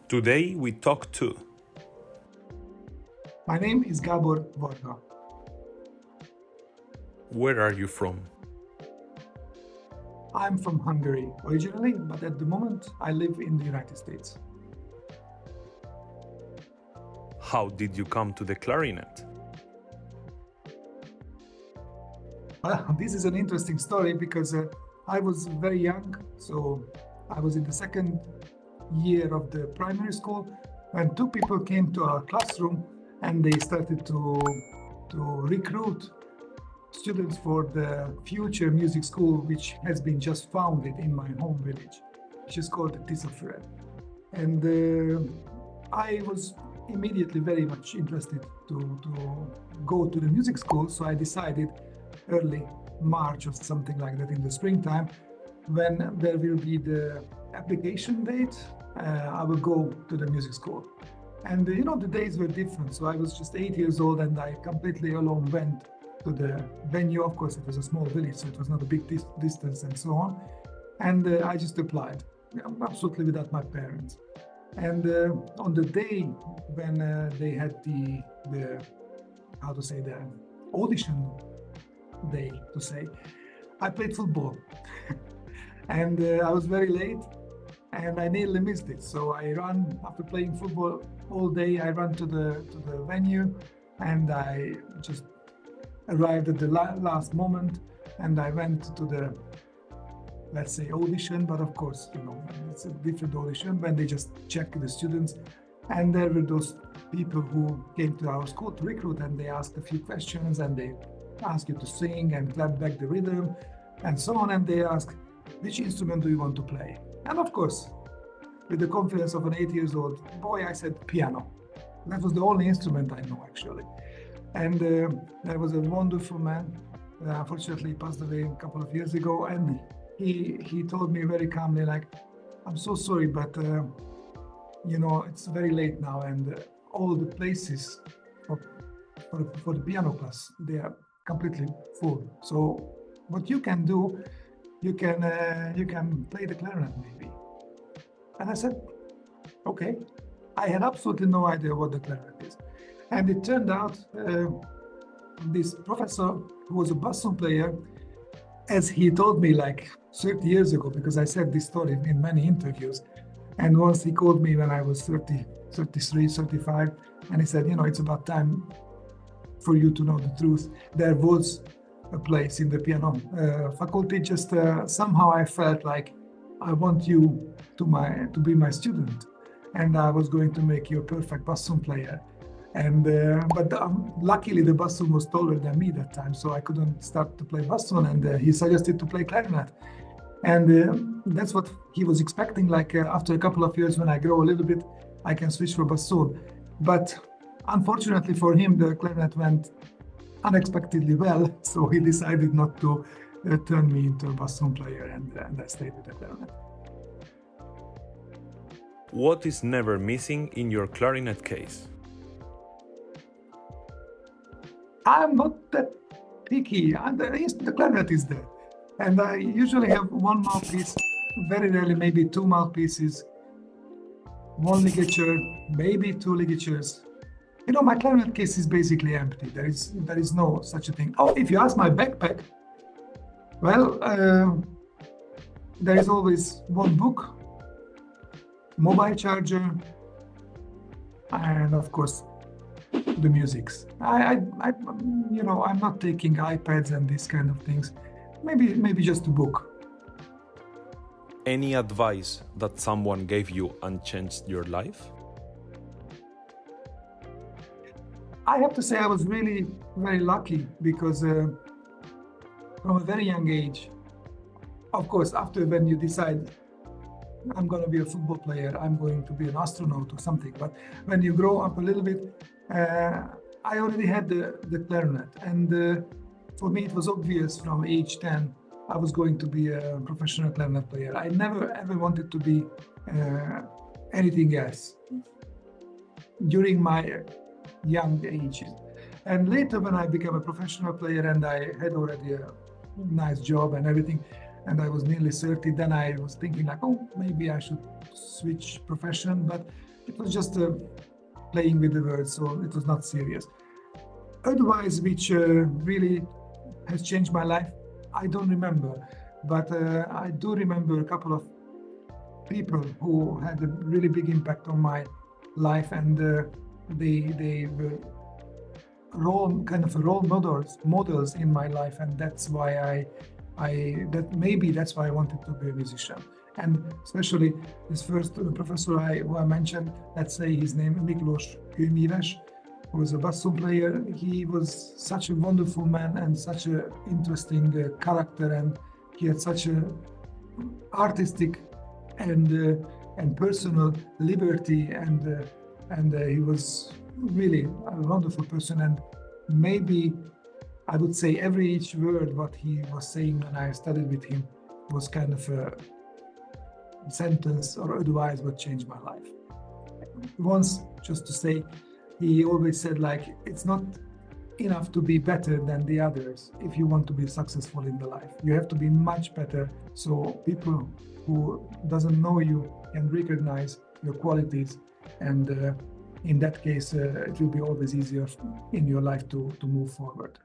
Today we talk to My name is Gabor Varga. where are you from? I'm from Hungary originally, but at the moment I live in the United States. How did you come to the clarinet? Well, this is an interesting story because I was very young, so I was in the second year of the primary school when two people came to our classroom and they started to recruit students for the future music school, which has been just founded in my home village, which is called the Tisafred. And I was immediately very much interested to go to the music school. So I decided early March or something like that in the springtime, when there will be the application date, I will go to the music school. And the days were different. So I was just 8 years old and I completely alone went to the venue. Of course, it was a small village, so it was not a big distance and so on. And I just applied, absolutely without my parents. And on the day when they had the how to say, the audition day, to say, I played football. And I was very late and I nearly missed it. So I ran after playing football all day. I ran to the venue and I just arrived at the last moment and I went to the, let's say, audition, but of course, it's a different audition when they just check the students. And there were those people who came to our school to recruit and they asked a few questions and they ask you to sing and clap back the rhythm and so on. And they ask, which instrument do you want to play? And of course, with the confidence of an 8-year-old boy, I said piano. That was the only instrument I know, actually. And there was a wonderful man. Unfortunately, he passed away a couple of years ago. And he told me very calmly, like, I'm so sorry, but it's very late now and all the places for the piano class, they are completely full. So what you can do, you can play the clarinet maybe. And I said, okay. I had absolutely no idea what the clarinet is. And it turned out this professor who was a bassoon player, as he told me like 30 years ago, because I said this story in many interviews. And once he called me when I was 30, 33, 35, and he said, it's about time for you to know the truth. There was a place in the piano faculty, just somehow I felt like I want you to be my student. And I was going to make you a perfect bassoon player. And but luckily the bassoon was taller than me that time, so I couldn't start to play bassoon. And he suggested to play clarinet, and that's what he was expecting. Like after a couple of years, when I grow a little bit, I can switch for bassoon. But unfortunately for him, the clarinet went unexpectedly well, so he decided not to turn me into a bassoon player, and I stayed with the clarinet. What is never missing in your clarinet case? I'm not that picky. The clarinet is there. And I usually have one mouthpiece, very rarely maybe two mouthpieces, one ligature, maybe two ligatures. My clarinet case is basically empty. There is no such a thing. Oh, if you ask my backpack, well, there is always one book, mobile charger, and of course, the musics. I'm not taking iPads and these kind of things. Maybe just a book. Any advice that someone gave you and changed your life? I have to say I was really very lucky because from a very young age, of course, after when you decide I'm going to be a football player, I'm going to be an astronaut or something, but when you grow up a little bit, I already had the clarinet, and for me it was obvious from age 10 I was going to be a professional clarinet player. I never ever wanted to be anything else during my young ages. And later when I became a professional player and I had already a nice job and everything, and I was nearly 30, then I was thinking like, oh, maybe I should switch profession. But it was just playing with the words, so it was not serious. Advice which really has changed my life, I don't remember, but I do remember a couple of people who had a really big impact on my life, and they were role models in my life, and that's why that's why I wanted to be a musician. And especially this first professor who I mentioned, let's say his name Miklós Kőmíves, who was a bassoon player. He was such a wonderful man and such an interesting character, and he had such a artistic and personal liberty, and he was really a wonderful person. And maybe I would say each word what he was saying when I studied with him was kind of a sentence or advice what changed my life. Once, just to say, he always said, like, it's not enough to be better than the others if you want to be successful in the life. You have to be much better, so people who doesn't know you can recognize your qualities, and in that case it will be always easier in your life to move forward.